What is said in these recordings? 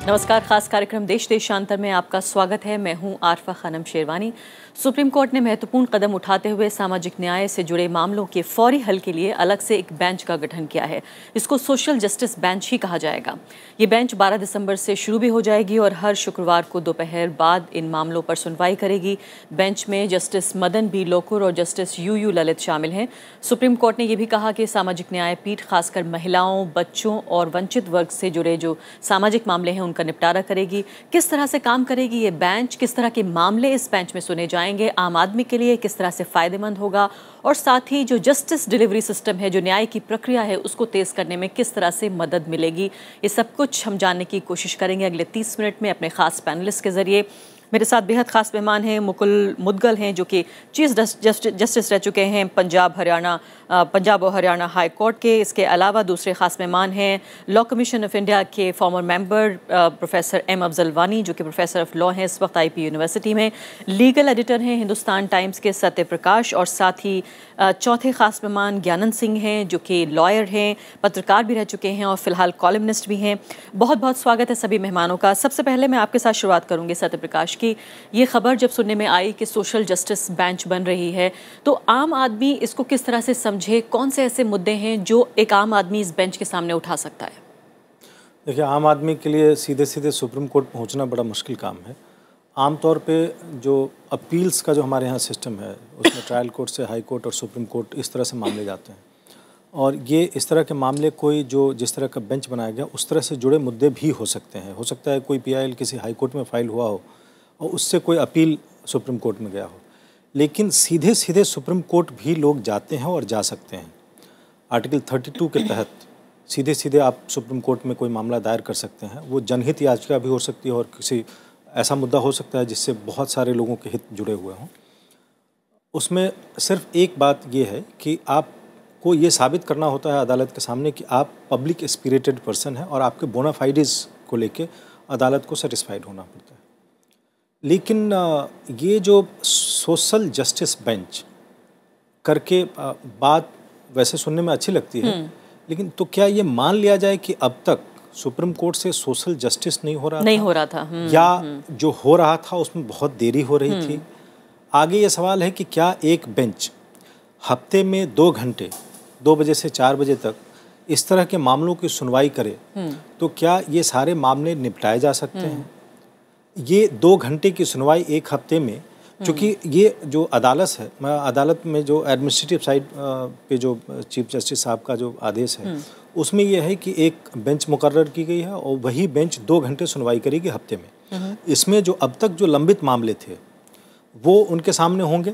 नमस्कार, खास कार्यक्रम देश देशांतर में आपका स्वागत है। मैं हूं आरफा खानम शेरवानी। सुप्रीम कोर्ट ने महत्वपूर्ण कदम उठाते हुए सामाजिक न्याय से जुड़े मामलों के फौरी हल के लिए अलग से एक बेंच का गठन किया है। इसको सोशल जस्टिस बेंच ही कहा जाएगा। ये बेंच 12 दिसंबर से शुरू भी हो जाएगी और हर शुक्रवार को दोपहर बाद इन मामलों पर सुनवाई करेगी। बेंच में जस्टिस मदन बी लोकुर और जस्टिस यू ललित शामिल हैं। सुप्रीम कोर्ट ने यह भी कहा कि सामाजिक न्याय पीठ खासकर महिलाओं, बच्चों और वंचित वर्ग से जुड़े जो सामाजिक मामले हैं उनका निपटारा करेगी। किस तरह से काम करेगी ये बेंच, किस तरह के मामले इस बेंच में सुने जाएंगे, आम आदमी के लिए किस तरह से फायदेमंद होगा और साथ ही जो जस्टिस डिलीवरी सिस्टम है, जो न्याय की प्रक्रिया है, उसको तेज करने में किस तरह से मदद मिलेगी, ये सब कुछ हम जानने की कोशिश करेंगे अगले 30 मिनट में अपने खास पैनलिस्ट के जरिए। मेरे साथ बेहद खास मेहमान हैं। मुकुल मुदगल हैं जो कि चीफ जस्टिस रह चुके हैं पंजाब और हरियाणा हाई कोर्ट के। इसके अलावा दूसरे खास मेहमान हैं लॉ कमीशन ऑफ इंडिया के former member professor M Afzal Wani जो कि प्रोफेसर ऑफ लॉ हैं इस वक्त आईपी यूनिवर्सिटी में। लीगल एडिटर हैं हिंदुस्तान टाइम्स के सत्य प्रकाश, और साथ ही चौथे खास मेहमान ज्ञानंद सिंह हैं जो कि लॉयर हैं, पत्रकार भी रह चुके हैं और फिलहाल कॉलमनिस्ट भी हैं। बहुत बहुत स्वागत है सभी मेहमानों का। सबसे पहले मैं आपके साथ शुरुआत करूंगी सत्य प्रकाश की। ये खबर जब सुनने में आई कि सोशल जस्टिस बेंच बन रही है, तो आम आदमी इसको किस तरह से समझे? कौन से ऐसे मुद्दे हैं जो एक आम आदमी इस बेंच के सामने उठा सकता है? देखिए, आम आदमी के लिए सीधे सीधे सुप्रीम कोर्ट पहुंचना बड़ा मुश्किल काम है। आमतौर पे जो अपील्स का जो हमारे यहाँ सिस्टम है उसमें ट्रायल कोर्ट से हाई कोर्ट और सुप्रीम कोर्ट इस तरह से मामले जाते हैं, और ये इस तरह के मामले कोई जो जिस तरह का बेंच बनाया गया उस तरह से जुड़े मुद्दे भी हो सकते हैं। हो सकता है कोई PIL किसी हाई कोर्ट में फाइल हुआ हो और उससे कोई अपील सुप्रीम कोर्ट में गया हो, लेकिन सीधे सीधे सुप्रीम कोर्ट भी लोग जाते हैं और जा सकते हैं। आर्टिकल 32 के तहत सीधे सीधे आप सुप्रीम कोर्ट में कोई मामला दायर कर सकते हैं। वो जनहित याचिका भी हो सकती है और किसी ऐसा मुद्दा हो सकता है जिससे बहुत सारे लोगों के हित जुड़े हुए हों। उसमें सिर्फ एक बात ये है कि आपको ये साबित करना होता है अदालत के सामने कि आप पब्लिक स्पिरिटेड पर्सन हैं और आपके बोनाफाइड्स को लेके अदालत को सेटिस्फाइड होना पड़ता है। लेकिन ये जो सोशल जस्टिस बेंच करके बात वैसे सुनने में अच्छी लगती है, लेकिन तो क्या ये मान लिया जाए कि अब तक सुप्रीम कोर्ट से सोशल जस्टिस नहीं हो रहा था? या जो हो रहा था उसमें बहुत देरी हो रही थी? आगे ये सवाल है कि क्या एक बेंच हफ्ते में 2 घंटे 2 बजे से 4 बजे तक इस तरह के मामलों की सुनवाई करे तो क्या ये सारे मामले निपटाए जा सकते हैं? ये 2 घंटे की सुनवाई एक हफ्ते में, क्योंकि ये जो अदालत में जो एडमिनिस्ट्रेटिव साइड पे जो चीफ जस्टिस साहब का जो आदेश है उसमें यह है कि एक बेंच मुकर्रर की गई है और वही बेंच 2 घंटे सुनवाई करेगी हफ्ते में। इसमें जो अब तक जो लंबित मामले थे वो उनके सामने होंगे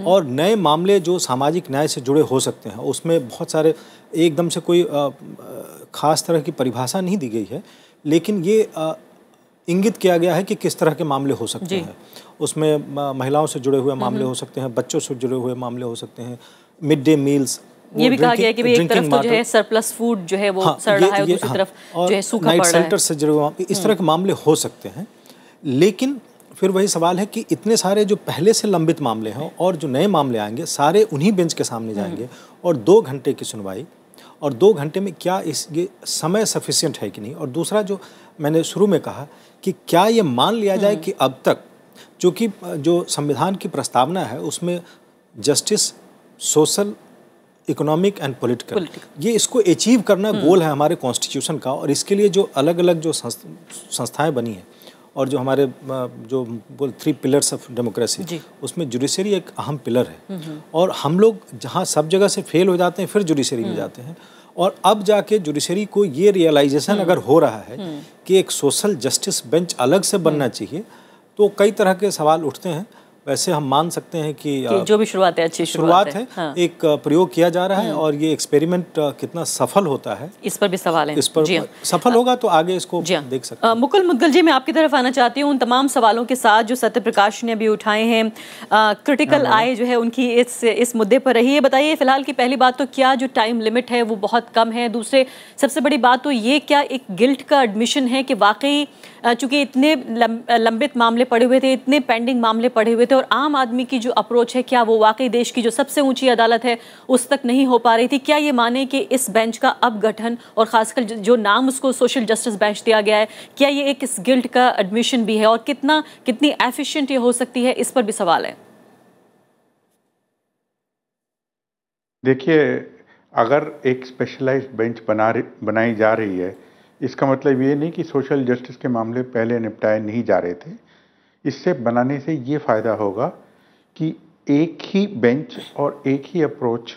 और नए मामले जो सामाजिक न्याय से जुड़े हो सकते हैं उसमें बहुत सारे, एकदम से कोई खास तरह की परिभाषा नहीं दी गई है, लेकिन ये इंगित किया गया है कि किस तरह के मामले हो सकते हैं। उसमें महिलाओं से जुड़े हुए मामले हो सकते हैं, बच्चों से जुड़े हुए मामले हो सकते हैं, मिड डे मील्स, ये भी कहा गया कि एक तरफ तो जो है सरप्लस फूड जो है वो सड़ रहा है और दूसरी तरफ जो है सूखा पड़ रहा है। नाइट शेल्टर से जुड़े हुए इस तरह के मामले हो सकते हैं। लेकिन फिर वही सवाल है कि इतने सारे जो पहले से लंबित मामले हैं और जो नए मामले आएंगे सारे उन्हीं बेंच के सामने जाएंगे और 2 घंटे की सुनवाई, और 2 घंटे में क्या ये समय सफिशिएंट है कि नहीं। और दूसरा जो मैंने शुरू में कहा कि क्या ये मान लिया जाए कि अब तक चूँकि जो संविधान की प्रस्तावना है उसमें justice social, economic and political, ये इसको अचीव करना गोल है हमारे कॉन्स्टिट्यूशन का, और इसके लिए जो अलग अलग जो संस्थाएं बनी हैं और जो हमारे जो 3 पिलर्स ऑफ डेमोक्रेसी, उसमें जुडिशरी एक अहम पिलर है। और हम लोग जहाँ सब जगह से फेल हो जाते हैं फिर जुडिशरी में जाते हैं, और अब जाके जुडिशरी को ये रियलाइजेशन अगर हो रहा है कि एक सोशल जस्टिस बेंच अलग से बनना चाहिए, तो कई तरह के सवाल उठते हैं। वैसे हम मान सकते हैं कि जो भी शुरुआत है अच्छी शुरुआत है। हाँ। एक प्रयोग किया जा रहा है और ये एक्सपेरिमेंट कितना सफल होता है इस पर भी सवाल है। इस पर सफल होगा तो आगे इसको देख सकते हैं। मुकुल मुदगल जी, मैं आपकी तरफ आना चाहती हूँ उन तमाम सवालों के साथ जो सत्य प्रकाश ने अभी उठाए हैं। क्रिटिकल आई जो है उनकी इस मुद्दे पर रही है। बताइए फिलहाल की पहली बात तो क्या जो टाइम लिमिट है वो बहुत कम है? दूसरे सबसे बड़ी बात तो ये क्या एक गिल्ट का एडमिशन है कि वाकई चूंकि इतने लंबित मामले पड़े हुए थे, इतने पेंडिंग मामले पड़े हुए थे और आम आदमी की जो अप्रोच है, क्या वो वाकई देश की जो सबसे ऊंची अदालत है उस तक नहीं हो पा रही थी? क्या ये माने कि इस बेंच का अब गठन और खासकर जो नाम उसको सोशल जस्टिस बेंच दिया गया है, क्या ये एक इस गिल्ट का एडमिशन भी है, और कितनी एफिशिएंट ये हो सकती है, इस पर भी सवाल है। देखिए, अगर एक स्पेशलाइज्ड बेंच बनाई जा रही है, इसका मतलब ये नहीं कि सोशल जस्टिस के मामले पहले निपटाए नहीं जा रहे थे। इससे बनाने से ये फ़ायदा होगा कि एक ही बेंच और एक ही अप्रोच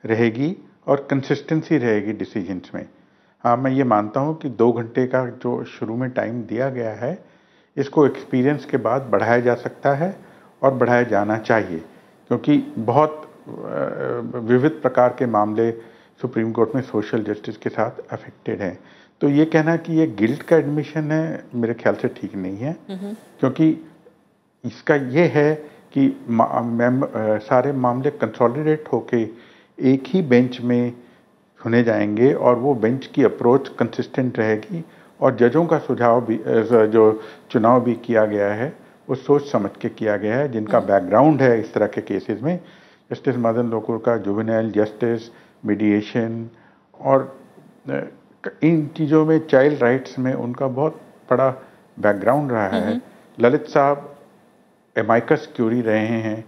रहेगी और कंसिस्टेंसी रहेगी डिसीजंस में। हाँ, मैं ये मानता हूँ कि 2 घंटे का जो शुरू में टाइम दिया गया है, इसको एक्सपीरियंस के बाद बढ़ाया जा सकता है और बढ़ाया जाना चाहिए, क्योंकि बहुत विविध प्रकार के मामले सुप्रीम कोर्ट में सोशल जस्टिस के साथ अफेक्टेड हैं। तो ये कहना कि ये गिल्ट का एडमिशन है, मेरे ख्याल से ठीक नहीं है, क्योंकि इसका ये है कि सारे मामले कंसोलिडेट होके एक ही बेंच में सुने जाएंगे और वो बेंच की अप्रोच कंसिस्टेंट रहेगी, और जजों का सुझाव भी, जो चुनाव भी किया गया है, वो सोच समझ के किया गया है, जिनका बैकग्राउंड है इस तरह के केसेस में। जस्टिस मदन लोकुर का जुवेनाइल जस्टिस, मीडिएशन और इन चीज़ों में, चाइल्ड राइट्स में उनका बहुत बड़ा बैकग्राउंड रहा है। ललित साहब एमाइकस क्यूरी रहे हैं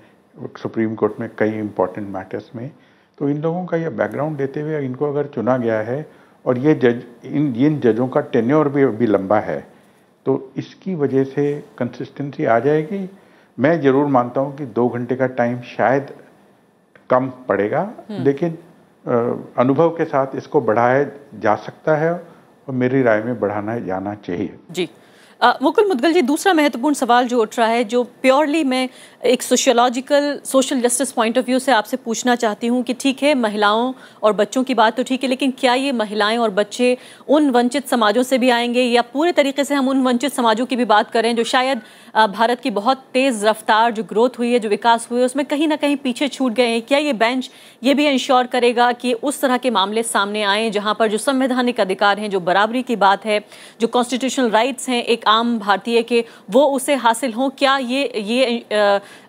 सुप्रीम कोर्ट में कई इंपॉर्टेंट मैटर्स में। तो इन लोगों का ये बैकग्राउंड देते हुए इनको अगर चुना गया है, और ये इन जजों का टेन्योर भी लंबा है, तो इसकी वजह से कंसिस्टेंसी आ जाएगी। मैं ज़रूर मानता हूँ कि 2 घंटे का टाइम शायद कम पड़ेगा, लेकिन अनुभव के साथ इसको बढ़ाया जा सकता है, और मेरी राय में बढ़ाना जाना चाहिए। जी, मुकुल मुदगल जी, दूसरा महत्वपूर्ण सवाल जो उठ रहा है, जो प्योरली मैं एक sociological social justice point of view से आपसे पूछना चाहती हूँ कि ठीक है, महिलाओं और बच्चों की बात तो ठीक है, लेकिन क्या ये महिलाएं और बच्चे उन वंचित समाजों से भी आएंगे, या पूरे तरीके से हम उन वंचित समाजों की भी बात करें जो शायद भारत की बहुत तेज़ रफ्तार जो ग्रोथ हुई है, जो विकास हुए, उसमें कहीं ना कहीं पीछे छूट गए हैं? क्या ये बेंच ये भी इंश्योर करेगा कि उस तरह के मामले सामने आएँ जहाँ पर जो संवैधानिक अधिकार हैं, जो बराबरी की बात है, जो कॉन्स्टिट्यूशनल राइट्स हैं एक आम भारतीय के, वो उसे हासिल हों? क्या ये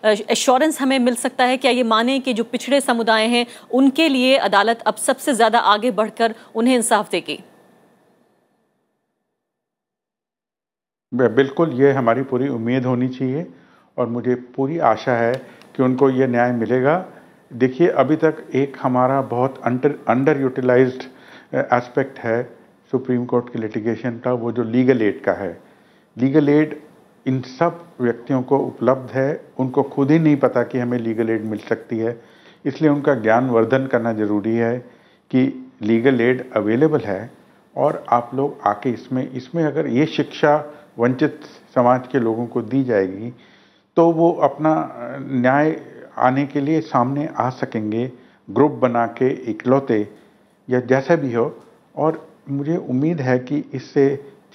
एश्योरेंस हमें मिल सकता है? क्या ये माने कि जो पिछड़े समुदाय हैं उनके लिए अदालत अब सबसे ज़्यादा आगे बढ़कर उन्हें इंसाफ देगी? बिल्कुल, ये हमारी पूरी उम्मीद होनी चाहिए, और मुझे पूरी आशा है कि उनको ये न्याय मिलेगा। देखिए, अभी तक एक हमारा बहुत अंडर यूटिलाइज्ड एस्पेक्ट है सुप्रीम कोर्ट के लिटिगेशन का, वो जो लीगल एड का है। लीगल एड इन सब व्यक्तियों को उपलब्ध है, उनको खुद ही नहीं पता कि हमें लीगल एड मिल सकती है, इसलिए उनका ज्ञानवर्धन करना ज़रूरी है कि लीगल एड अवेलेबल है, और आप लोग आके इसमें अगर ये शिक्षा वंचित समाज के लोगों को दी जाएगी, तो वो अपना न्याय आने के लिए सामने आ सकेंगे, ग्रुप बना के, इकलौते या जैसा भी हो। और मुझे उम्मीद है कि इससे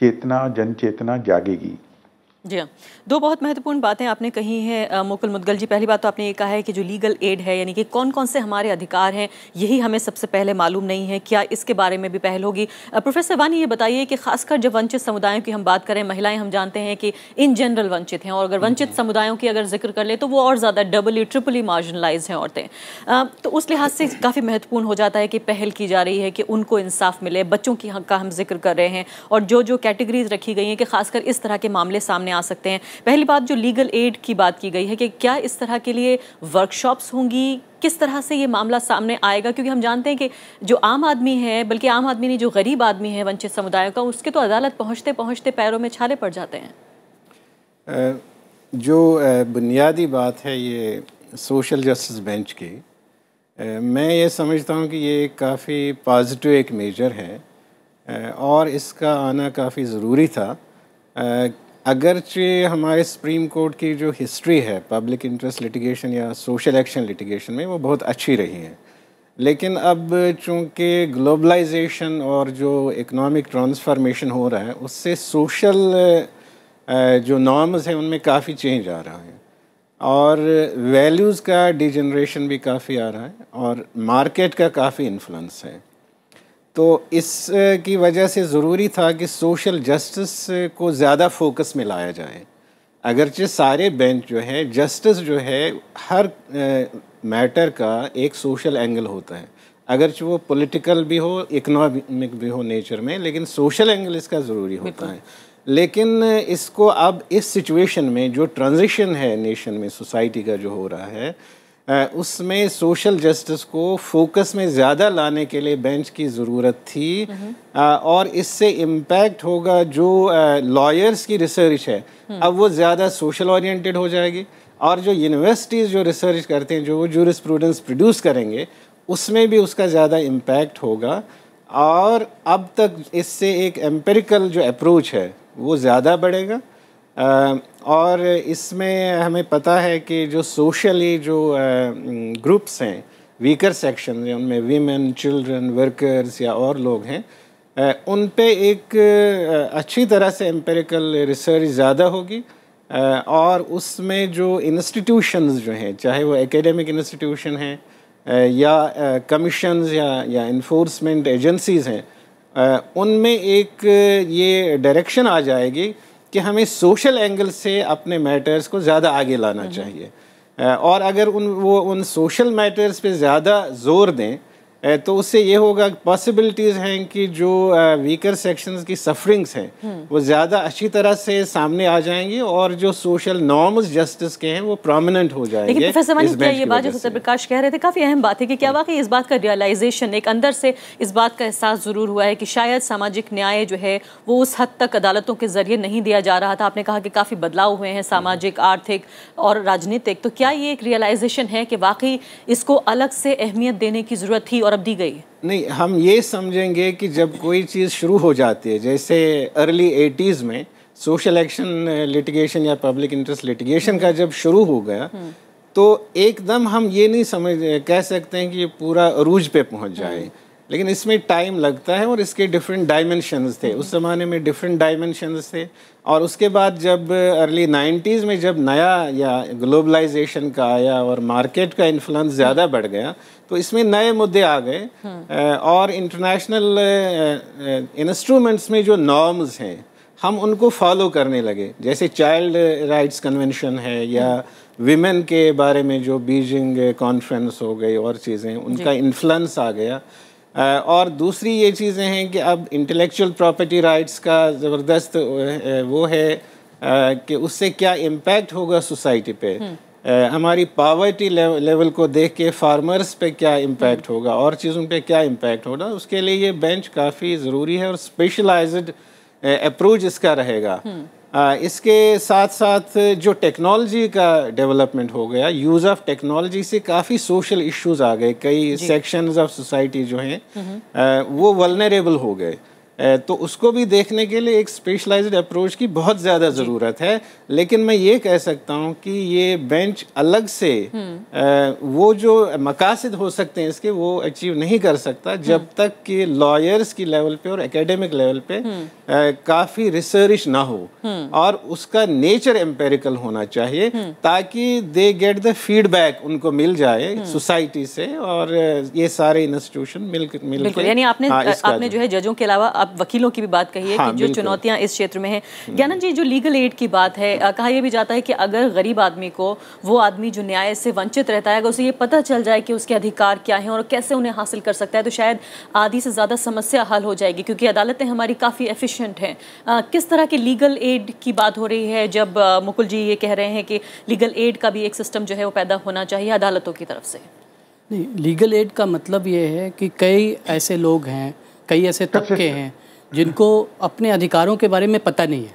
जन चेतना जागेगी। जी हाँ, 2 बहुत महत्वपूर्ण बातें आपने कही हैं मुकुल मुदगल जी। पहली बात तो आपने ये कहा है कि जो लीगल एड है, यानी कि कौन कौन से हमारे अधिकार हैं, यही हमें सबसे पहले मालूम नहीं है, क्या इसके बारे में भी पहल होगी? प्रोफेसर वानी, ये बताइए कि खासकर जब वंचित समुदायों की हम बात करें, महिलाएं हम जानते हैं कि इन जनरल वंचित हैं, और अगर वंचित समुदायों की अगर जिक्र कर ले तो वो और ज़्यादा डबली ट्रिपली मार्जिनलाइज हैं औरतें। तो उस लिहाज से काफ़ी महत्वपूर्ण हो जाता है कि पहल की जा रही है कि उनको इंसाफ मिले। बच्चों की हक का हम जिक्र कर रहे हैं, और जो कैटेगरीज रखी गई हैं कि खासकर इस तरह के मामले सामने आ सकते हैं। पहली बात, जो लीगल एड की बात की गई है कि क्या इस तरह के लिए वर्कशॉप्स होंगी, किस तरह से ये मामला सामने आएगा? क्योंकि हम जानते हैं कि जो आम आदमी है, बल्कि आम आदमी नहीं, जो गरीब आदमी है वंचित समुदायों का, उसके तो अदालत पहुंचते पहुंचते पैरों में छाले पड़ जाते हैं। जो बुनियादी बात है ये सोशल जस्टिस बेंच की, मैं ये समझता हूँ कि ये काफ़ी पॉजिटिव एक मेजर है, और इसका आना काफ़ी ज़रूरी था। अगरचे हमारे सुप्रीम कोर्ट की जो हिस्ट्री है पब्लिक इंटरेस्ट लिटिगेशन या सोशल एक्शन लिटिगेशन में, वो बहुत अच्छी रही है, लेकिन अब चूँकि ग्लोबलाइजेशन और जो इकोनॉमिक ट्रांसफॉर्मेशन हो रहा है, उससे सोशल जो नॉर्म्स हैं उनमें काफ़ी चेंज आ रहा है, और वैल्यूज़ का डिजनरेशन भी काफ़ी आ रहा है, और मार्केट का काफ़ी इन्फ्लुएंस है। तो इस की वजह से ज़रूरी था कि सोशल जस्टिस को ज़्यादा फोकस में लाया जाए, अगरचे सारे बेंच जो है, जस्टिस जो है हर मैटर का एक सोशल एंगल होता है, अगरचे वो पॉलिटिकल भी हो, इकोनॉमिक भी हो नेचर में, लेकिन सोशल एंगल इसका ज़रूरी होता है। लेकिन इसको अब इस सिचुएशन में जो ट्रांजिशन है नेशन में, सोसाइटी का जो हो रहा है, उसमें सोशल जस्टिस को फोकस में ज़्यादा लाने के लिए बेंच की ज़रूरत थी। और इससे इम्पैक्ट होगा जो लॉयर्स की रिसर्च है, अब वो ज़्यादा सोशल ओरिएंटेड हो जाएगी, और जो यूनिवर्सिटीज़ जो रिसर्च करते हैं, जो वो जूरिस्प्रूडेंस प्रोड्यूस करेंगे, उसमें भी उसका ज़्यादा इम्पैक्ट होगा। और अब तक इससे एक एम्पिरिकल जो अप्रोच है वो ज़्यादा बढ़ेगा। और इसमें हमें पता है कि जो सोशली जो ग्रुप्स हैं, वीकर सेक्शन हैं, उनमें वीमेन, चिल्ड्रन, वर्कर्स या और लोग हैं, उन पे एक अच्छी तरह से एम्पिरिकल रिसर्च ज़्यादा होगी। और उसमें जो इंस्टीट्यूशंस जो हैं, चाहे वो एकेडमिक इंस्टीट्यूशन हैं या कमीशंस या इन्फोर्समेंट एजेंसीज़ हैं, उनमें एक ये डायरेक्शन आ जाएगी कि हमें सोशल एंगल से अपने मैटर्स को ज़्यादा आगे लाना चाहिए। और अगर उन सोशल मैटर्स पे ज़्यादा जोर दें तो उससे ये होगा, पॉसिबिलिटीज़ हैं कि जो वीकर सेक्शंस की सफरिंग्स हैं वो ज़्यादा अच्छी तरह से सामने आ जाएंगी, और जो सोशल नॉर्म्स जस्टिस के हैं वो प्रोमिनेंट हो जाएंगे। लेकिन प्रोफेसर वानी, क्या ये बात जो सत्यप्रकाश कह रहे थे काफ़ी अहम बात है कि क्या वाकई इस बात का रियलाइजेशन, एक अंदर से इस बात का एहसास ज़रूर हुआ है कि शायद सामाजिक न्याय जो है वो उस हद तक अदालतों के ज़रिए नहीं दिया जा रहा था। आपने कहा कि काफ़ी बदलाव हुए हैं सामाजिक, आर्थिक और राजनीतिक, तो क्या ये एक रियलाइजेशन है कि वाकई इसको अलग से अहमियत देने की ज़रूरत थी और अब दी गई? नहीं, हम ये समझेंगे कि जब कोई चीज़ शुरू हो जाती है, जैसे अर्ली 80s में सोशल एक्शन लिटिगेशन या पब्लिक इंटरेस्ट लिटिगेशन का जब शुरू हो गया, तो एकदम हम ये नहीं कह सकते हैं कि ये पूरा अरूज पे पहुंच जाए, लेकिन इसमें टाइम लगता है और इसके डिफरेंट डायमेंशंस थे। उस ज़माने में डिफरेंट डायमेंशंस थे। और उसके बाद जब अर्ली 90s में जब नया या ग्लोबलाइजेशन का आया और मार्केट का इन्फ्लुएंस ज़्यादा बढ़ गया, तो इसमें नए मुद्दे आ गए। और इंटरनेशनल इंस्ट्रूमेंट्स में जो नॉर्म्स हैं हम उनको फॉलो करने लगे, जैसे चाइल्ड राइट्स कन्वेंशन है या विमेन के बारे में जो बीजिंग कॉन्फ्रेंस हो गई और चीज़ें, उनका इन्फ्लुएंस आ गया। और दूसरी ये चीज़ें हैं कि अब इंटेलेक्चुअल प्रॉपर्टी राइट्स का ज़बरदस्त वो है कि उससे क्या इम्पैक्ट होगा सोसाइटी पे, हमारी पावर्टी लेवल को देख के फार्मर्स पे क्या इम्पैक्ट होगा और चीज़ों पे क्या इम्पैक्ट होगा। उसके लिए ये बेंच काफ़ी ज़रूरी है और स्पेशलाइज्ड अप्रोच इसका रहेगा। इसके साथ साथ जो टेक्नोलॉजी का डेवलपमेंट हो गया, यूज़ ऑफ टेक्नोलॉजी से काफ़ी सोशल इश्यूज आ गए, कई सेक्शंस ऑफ सोसाइटी जो हैं वो वल्नरेबल हो गए। तो उसको भी देखने के लिए एक स्पेशलाइज्ड अप्रोच की बहुत ज़्यादा ज़रूरत है। लेकिन मैं ये कह सकता हूँ कि ये बेंच अलग से वो जो मकासद हो सकते हैं इसके, वो अचीव नहीं कर सकता जब तक कि लॉयर्स की लेवल पे और एकेडमिक लेवल पे काफ़ी रिसर्च ना हो और उसका नेचर एम्पेरिकल होना चाहिए, ताकि दे गेट द फीडबैक उनको मिल जाए सोसाइटी से और ये सारे इंस्टीट्यूशन मिल के। यानी आपने जो है जजों के अलावा वकीलों की भी बात कही है कि जो चुनौतियां इस क्षेत्र में हैं। ज्ञानन जी, जो लीगल एड की बात है, कहा यह भी जाता है कि अगर गरीब आदमी को, वो आदमी जो न्याय से वंचित रहता है, अगर उसे ये पता चल जाए कि उसके अधिकार क्या हैं और कैसे उन्हें हासिल कर सकता है, तो शायद आधी से ज़्यादा समस्या हल हो जाएगी, क्योंकि अदालतें हमारी काफ़ी एफिशिएंट हैं। किस तरह की लीगल एड की बात हो रही है जब मुकुल जी ये कह रहे हैं कि लीगल एड का भी एक सिस्टम जो है वो पैदा होना चाहिए अदालतों की तरफ से? नहीं, लीगल एड का मतलब ये है कि कई ऐसे लोग हैं, कई ऐसे तबके हैं जिनको अपने अधिकारों के बारे में पता नहीं है,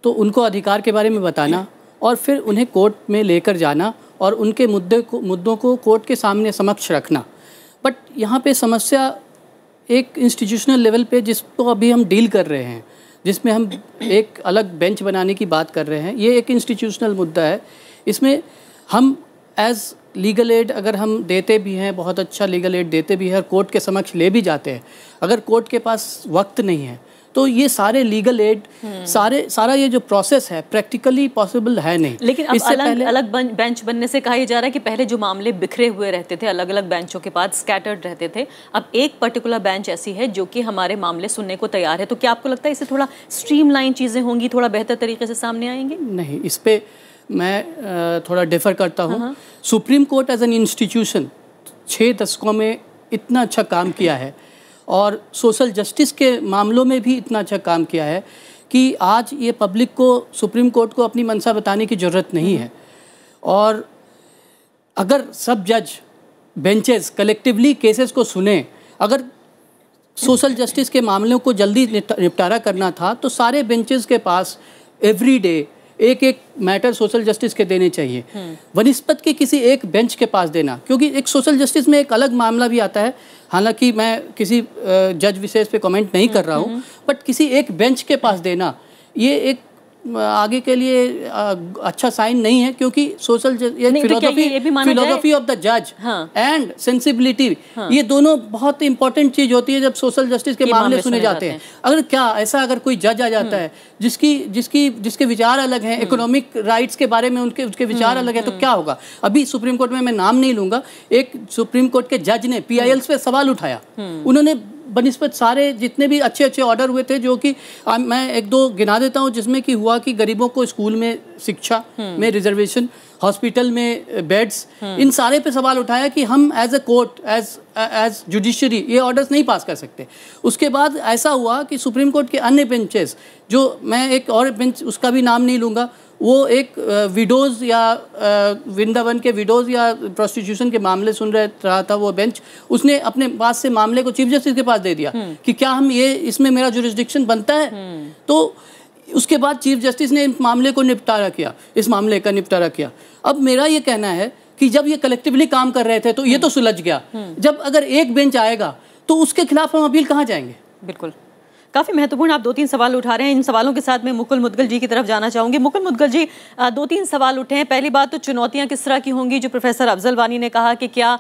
तो उनको अधिकार के बारे में बताना और फिर उन्हें कोर्ट में लेकर जाना और उनके मुद्दों को कोर्ट के सामने समक्ष रखना। बट यहाँ पे समस्या एक इंस्टीट्यूशनल लेवल पे जिसको अभी हम डील कर रहे हैं, जिसमें हम एक अलग बेंच बनाने की बात कर रहे हैं, ये एक इंस्टीट्यूशनल मुद्दा है। इसमें हम एज लीगल एड अगर हम देते भी हैं, बहुत अच्छा लीगल एड देते भी हैं और कोर्ट के समक्ष ले भी जाते हैं, अगर कोर्ट के पास वक्त नहीं है तो ये सारे लीगल एड सारा ये जो प्रोसेस है प्रैक्टिकली पॉसिबल है नहीं। लेकिन अब अलग बेंच बनने से कहा जा रहा है कि पहले जो मामले बिखरे हुए रहते थे, अलग अलग बेंचों के पास स्कैटर्ड रहते थे, अब एक पर्टिकुलर बेंच ऐसी है जो कि हमारे मामले सुनने को तैयार है। तो क्या आपको लगता है इससे थोड़ा स्ट्रीमलाइन चीज़ें होंगी, थोड़ा बेहतर तरीके से सामने आएंगी? नहीं, इस पे मैं थोड़ा डिफर करता हूँ। Supreme Court as an institution 6 दशकों में इतना अच्छा काम किया है और सोशल जस्टिस के मामलों में भी इतना अच्छा काम किया है कि आज ये पब्लिक को, सुप्रीम कोर्ट को अपनी मंशा बताने की ज़रूरत नहीं है। और अगर सब जज बेंचेस कलेक्टिवली केसेस को सुने, अगर सोशल जस्टिस के मामलों को जल्दी निपटारा करना था तो सारे बेंचेस के पास एवरी डे एक एक मैटर सोशल जस्टिस के देने चाहिए, वनिस्पत के किसी एक बेंच के पास देना। क्योंकि एक सोशल जस्टिस में एक अलग मामला भी आता है, हालांकि मैं किसी जज विशेष पे कमेंट नहीं कर रहा हूँ, बट किसी एक बेंच के पास देना ये एक आगे के लिए अच्छा साइन नहीं है। क्योंकि सोशल फिलोसफी ऑफ द जज एंड सेंसिबिलिटी, ये दोनों बहुत इंपॉर्टेंट चीज होती है जब सोशल जस्टिस के मामले सुने जाते हैं। अगर कोई जज आ जाता है जिसके विचार अलग हैं, इकोनॉमिक राइट्स के बारे में उसके विचार अलग है, तो क्या होगा? अभी सुप्रीम कोर्ट में, मैं नाम नहीं लूंगा, एक सुप्रीम कोर्ट के जज ने PILs पे सवाल उठाया। उन्होंने बनिस्बत सारे जितने भी अच्छे ऑर्डर हुए थे, जो कि मैं एक दो गिना देता हूँ, जिसमें कि हुआ कि गरीबों को स्कूल में शिक्षा में रिजर्वेशन, हॉस्पिटल में बेड्स, इन सारे पे सवाल उठाया कि हम as a court, as judiciary ये ऑर्डर्स नहीं पास कर सकते। उसके बाद ऐसा हुआ कि सुप्रीम कोर्ट के अन्य बेंचेस, जो मैं एक और बेंच उसका भी नाम नहीं लूँगा, वो एक विडोज़ या वृंदावन के विडोज़ या प्रोस्टिट्यूशन के मामले सुन रहा था वो बेंच, उसने अपने पास से मामले को चीफ जस्टिस के पास दे दिया कि क्या हम ये इसमें मेरा जुरिस्डिक्शन बनता है। तो उसके बाद चीफ जस्टिस ने इस मामले का निपटारा किया। अब मेरा ये कहना है कि जब ये कलेक्टिवली काम कर रहे थे तो ये तो सुलझ गया, जब अगर एक बेंच आएगा तो उसके खिलाफ हम अपील कहाँ जाएंगे? बिल्कुल, काफ़ी महत्वपूर्ण आप 2-3 सवाल उठा रहे हैं। इन सवालों के साथ मैं मुकुल मुदगल जी की तरफ जाना चाहूँगी। मुकुल मुदगल जी, 2-3 सवाल उठे हैं। पहली बात तो चुनौतियाँ किस तरह की होंगी, जो प्रोफेसर अफजल वानी ने कहा कि क्या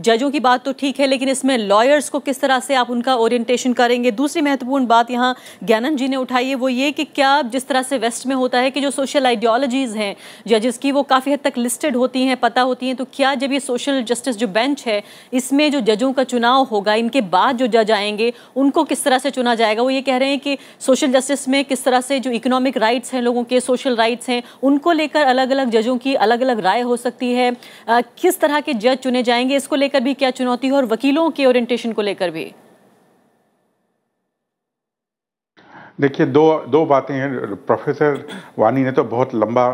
जजों की बात तो ठीक है, लेकिन इसमें लॉयर्स को किस तरह से आप उनका ओरिएंटेशन करेंगे। दूसरी महत्वपूर्ण बात यहाँ ज्ञानंद जी ने उठाई है, वो ये कि क्या जिस तरह से वेस्ट में होता है कि जो सोशल आइडियोलॉजीज़ हैं जजेस की, वो काफ़ी हद तक लिस्टेड होती हैं, पता होती हैं, तो क्या जब ये सोशल जस्टिस जो बेंच है, इसमें जो जजों का चुनाव होगा, इनके बाद जो जज आएंगे उनको किस तरह से चुना जाएगा? वो ये कह रहे हैं कि सोशल जस्टिस में किस तरह से जो इकोनॉमिक राइट्स हैं, लोगों के सोशल राइट्स हैं, उनको लेकर अलग अलग जजों की अलग अलग राय हो सकती है। किस तरह के जज चुने जाएंगे, इसको लेकर भी क्या चुनौती है, और वकीलों के ओरिएंटेशन को लेकर भी? देखिए, दो बातें हैं। प्रोफेसर वानी ने तो बहुत लंबा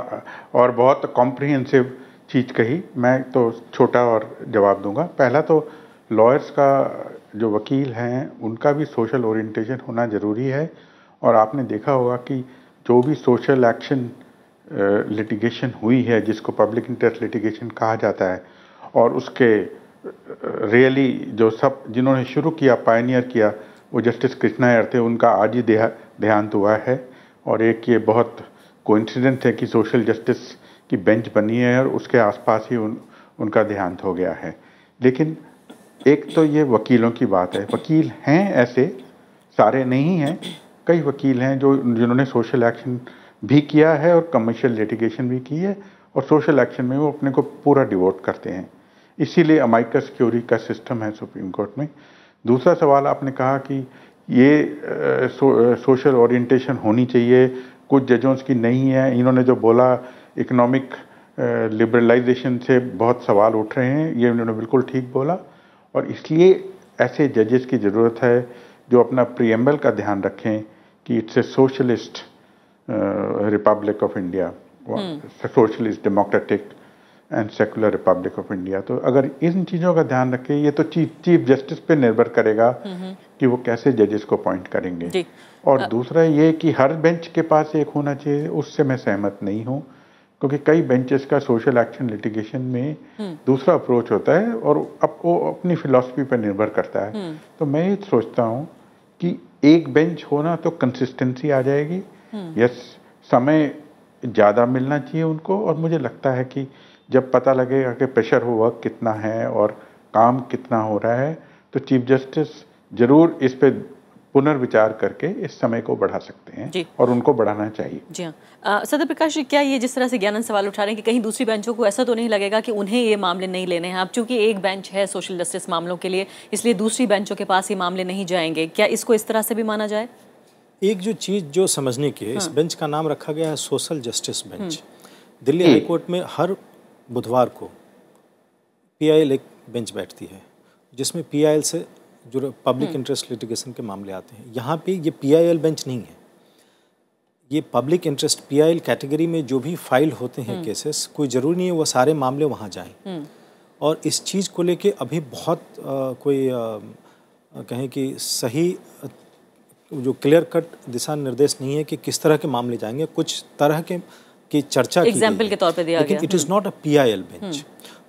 और बहुत कॉम्प्रिहेंसिव चीज़ कही, मैं तो छोटा और जवाब दूंगा। पहला तो लॉयर्स का, जो वकील हैं, उनका भी सोशल ओरिएंटेशन होना ज़रूरी है। और आपने देखा होगा कि जो भी सोशल एक्शन लिटिगेशन हुई है, जिसको पब्लिक इंटरेस्ट लिटिगेशन कहा जाता है, और उसके रियली जो सब जिन्होंने शुरू किया, पायनियर किया, वो जस्टिस कृष्णा अय्यर थे, उनका आज ही देहांत हुआ है। और एक ये बहुत कोइंसिडेंस है कि सोशल जस्टिस की बेंच बनी है और उसके आसपास ही उनका देहांत हो गया है। लेकिन एक तो ये वकीलों की बात है। वकील हैं ऐसे, सारे नहीं हैं, कई वकील हैं जिन्होंने सोशल एक्शन भी किया है और कमर्शियल लिटिगेशन भी की है, और सोशल एक्शन में वो अपने को पूरा डिवोट करते हैं। इसीलिए अमाइकस क्यूरी का सिस्टम है सुप्रीम कोर्ट में। दूसरा सवाल आपने कहा कि ये सोशल ओरिएंटेशन होनी चाहिए, कुछ जजों की नहीं है। इन्होंने जो बोला, इकोनॉमिक लिबरलाइजेशन से बहुत सवाल उठ रहे हैं, ये उन्होंने बिल्कुल ठीक बोला। और इसलिए ऐसे जजेस की ज़रूरत है जो अपना प्रीएम्बल का ध्यान रखें कि it's a socialist Republic of India, socialist democratic and secular Republic of India. तो अगर इन चीज़ों का ध्यान रखें, ये तो चीफ जस्टिस पे निर्भर करेगा कि वो कैसे जजेस को अपॉइंट करेंगे। और दूसरा ये कि हर बेंच के पास एक होना चाहिए, उससे मैं सहमत नहीं हूँ, क्योंकि कई बेंचेस का सोशल एक्शन लिटिगेशन में दूसरा अप्रोच होता है और वो अपनी फिलॉसफी पर निर्भर करता है। तो मैं ये सोचता हूँ कि एक बेंच होना तो कंसिस्टेंसी आ जाएगी। यस, समय ज़्यादा मिलना चाहिए उनको, और मुझे लगता है कि जब पता लगेगा कि प्रेशर वर्क कितना है और काम कितना हो रहा है, तो चीफ जस्टिस ज़रूर इस पे पुनर्विचार करके इस समय को बढ़ा सकते हैं और उनको बढ़ाना चाहिए। जी हाँ। सदर प्रकाश जी, क्या ये जिस तरह से ज्ञानंद सवाल उठा रहे हैं कि कहीं दूसरी बेंचों को ऐसा तो नहीं लगेगा कि उन्हें ये मामले नहीं लेने हैं? अब चूंकि एक बेंच है सोशल जस्टिस मामलों के लिए, इसलिए दूसरी बेंचों के पास ये मामले नहीं जाएंगे, क्या इसको इस तरह से भी माना जाए? एक जो चीज़ जो समझने की है, इस बेंच का नाम रखा गया है social justice bench. Delhi high court में हर बुधवार को PIL एक बेंच बैठती है, जिसमें PIL से जो पब्लिक इंटरेस्ट लिटिगेशन के मामले आते हैं। यहाँ पे ये PIL बेंच नहीं है, ये पब्लिक इंटरेस्ट PIL कैटेगरी में जो भी फाइल होते हैं केसेस, कोई ज़रूरी नहीं है वो सारे मामले वहाँ जाएं। और इस चीज़ को लेके अभी बहुत कहें कि सही जो क्लियर कट दिशा निर्देश नहीं है कि किस तरह के मामले जाएंगे। कुछ तरह की चर्चा एग्जाम्पल के तौर पे दिया गया, लेकिन it is not a PIL bench.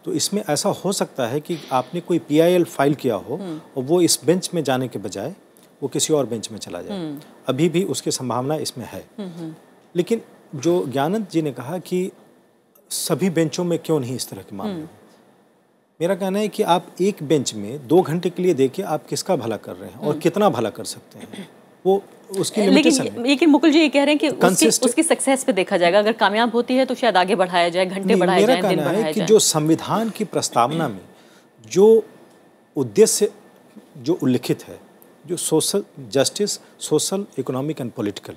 तो इसमें ऐसा हो सकता है कि आपने कोई PIL फाइल किया हो और वो इस बेंच में जाने के बजाय वो किसी और बेंच में चला जाए। अभी भी उसकी संभावना इसमें है। लेकिन जो ज्ञानंद जी ने कहा कि सभी बेंचों में क्यों नहीं इस तरह के मामले, मेरा कहना है कि आप एक बेंच में 2 घंटे के लिए देखिए आप किसका भला कर रहे हैं और कितना भला कर सकते हैं, वो उसकी लिमिटेशन है। लेकिन मुकुल जी ये कह रहे हैं कि उसकी सक्सेस पे देखा जाएगा, अगर कामयाब होती है तो शायद आगे बढ़ाया जाए, घंटे बढ़ाए जाए, दिन बढ़ाया जाए। जो संविधान की प्रस्तावना में जो उद्देश्य जो उल्लिखित है, जो social justice, social, economic and political,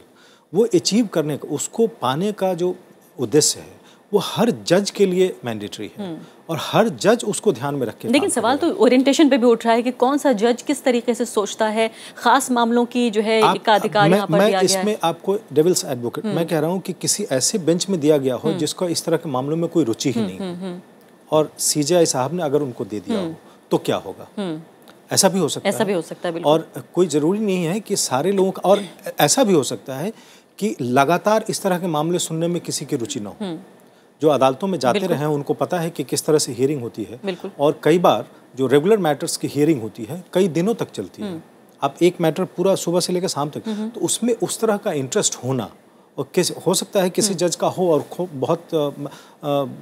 वो अचीव करने का, उसको पाने का जो उद्देश्य है वो हर जज के लिए मैंडेटरी है और हर जज उसको ध्यान में रख के। लेकिन सवाल तो ओरिएंटेशन पे भी उठ रहा है कि कौन सा जज किस तरीके से सोचता है, खास मामलों की जो है का अधिकार यहाँ पर दिया गया है। इसमें आपको डेविल्स एडवोकेट मैं कह रहा हूँ कि किसी ऐसे बेंच में दिया गया हो जिसको इस तरह के मामलों में कोई रुचि ही नहीं और CJI साहब ने अगर उनको दे दिया हो तो क्या होगा? ऐसा भी हो सकता है। ऐसा भी हो सकता है, और कोई ज़रूरी नहीं है कि सारे लोगों का, और ऐसा भी हो सकता है कि लगातार इस तरह के मामले सुनने में किसी की रुचि ना हो। जो अदालतों में जाते रहे हैं उनको पता है कि किस तरह से हियरिंग होती है, और कई बार जो रेगुलर मैटर्स की हियरिंग होती है कई दिनों तक चलती है। आप एक मैटर पूरा सुबह से लेकर शाम तक, तो उसमें उस तरह का इंटरेस्ट होना, और हो सकता है किसी जज का हो और बहुत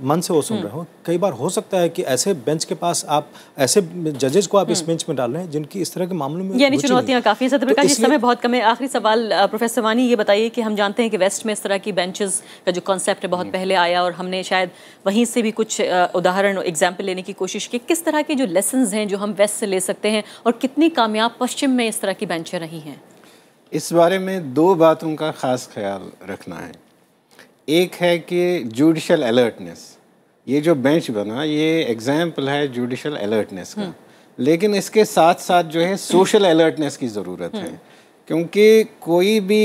मन से वो सुन रहे हो। कई बार हो सकता है कि ऐसे बेंच के पास आप ऐसे जजेस को आप इस बेंच में डाल रहे हैं जिनकी इस तरह के मामलों में यानी चुनौतियां काफ़ी। सदर प्रकाश जी, समय बहुत कम है, आखिरी सवाल प्रोफेसर वानी ये बताइए कि हम जानते हैं कि वेस्ट में इस तरह की बेंचेस का जो कॉन्सेप्ट है बहुत पहले आया और हमने शायद वहीं से भी कुछ उदाहरण एग्जाम्पल लेने की कोशिश की। किस तरह के जो लेसन्स हैं जो हम वेस्ट से ले सकते हैं और कितनी कामयाब पश्चिम में इस तरह की बेंचें रही हैं? इस बारे में 2 बातों का ख़ास ख्याल रखना है। एक है कि जुडिशल अलर्टनेस, ये जो बेंच बना ये एग्जाम्पल है जुडिशल अलर्टनेस का, लेकिन इसके साथ साथ जो है सोशल अलर्टनेस की ज़रूरत है, क्योंकि कोई भी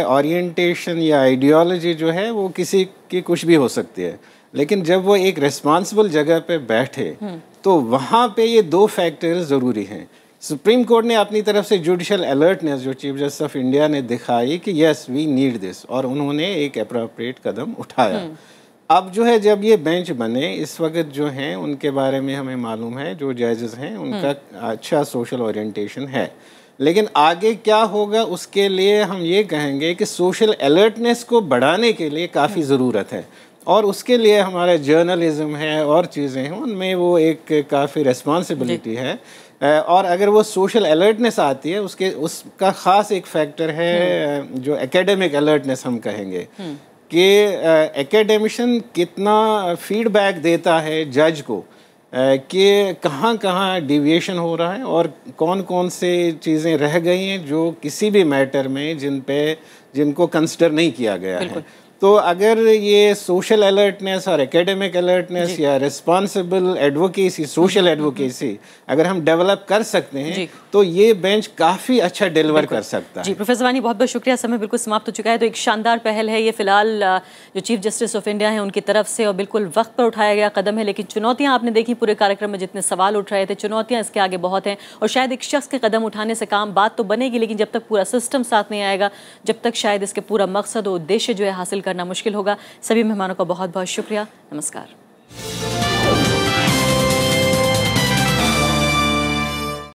ओरिएंटेशन या आइडियोलॉजी जो है वो किसी की कुछ भी हो सकती है, लेकिन जब वो एक रिस्पॉन्सिबल जगह पे बैठे तो वहाँ पे ये 2 फैक्टर ज़रूरी हैं। सुप्रीम कोर्ट ने अपनी तरफ से जुडिशल अलर्टनेस जो चीफ जस्टिस ऑफ इंडिया ने दिखाई कि यस वी नीड दिस, और उन्होंने एक अप्रोप्रिएट कदम उठाया। अब जो है जब ये बेंच बने इस वक्त जो हैं उनके बारे में हमें मालूम है जो जजेस हैं उनका अच्छा सोशल ओरिएंटेशन है, लेकिन आगे क्या होगा उसके लिए हम ये कहेंगे कि सोशल अलर्टनेस को बढ़ाने के लिए काफ़ी ज़रूरत है, और उसके लिए हमारा जर्नलिज्म है और चीज़ें हैं उनमें वो एक काफ़ी रिस्पॉन्सिबिलिटी है। और अगर वो सोशल अलर्टनेस आती है उसका ख़ास एक फैक्टर है जो एकेडमिक अलर्टनेस हम कहेंगे कि एकेडमिशियन कितना फीडबैक देता है जज को कि कहाँ कहाँ डिविएशन हो रहा है और कौन कौन से चीज़ें रह गई हैं जो किसी भी मैटर में जिनको कंसिडर नहीं किया गया है। तो अगर ये सोशल अलर्टनेस और एकेडमिक अलर्टनेस या रिस्पॉन्सिबल एडवोकेसी, सोशल एडवोकेसी अगर हम डेवलप कर सकते हैं तो ये बेंच काफ़ी अच्छा डिलीवर कर सकता है। जी प्रोफेसर वानी बहुत बहुत शुक्रिया, समय बिल्कुल समाप्त हो चुका है। तो एक शानदार पहल है ये फिलहाल जो चीफ जस्टिस ऑफ इंडिया हैं उनकी तरफ से और बिल्कुल वक्त पर उठाया गया कदम है, लेकिन चुनौतियाँ आपने देखी पूरे कार्यक्रम में जितने सवाल उठ रहे थे, चुनौतियाँ इसके आगे बहुत हैं और शायद एक शख्स के कदम उठाने से काम बात तो बनेगी, लेकिन जब तक पूरा सिस्टम साथ नहीं आएगा, जब तक शायद इसके पूरा मकसद और उद्देश्य जो है हासिल करना मुश्किल होगा। सभी मेहमानों का बहुत बहुत शुक्रिया, नमस्कार।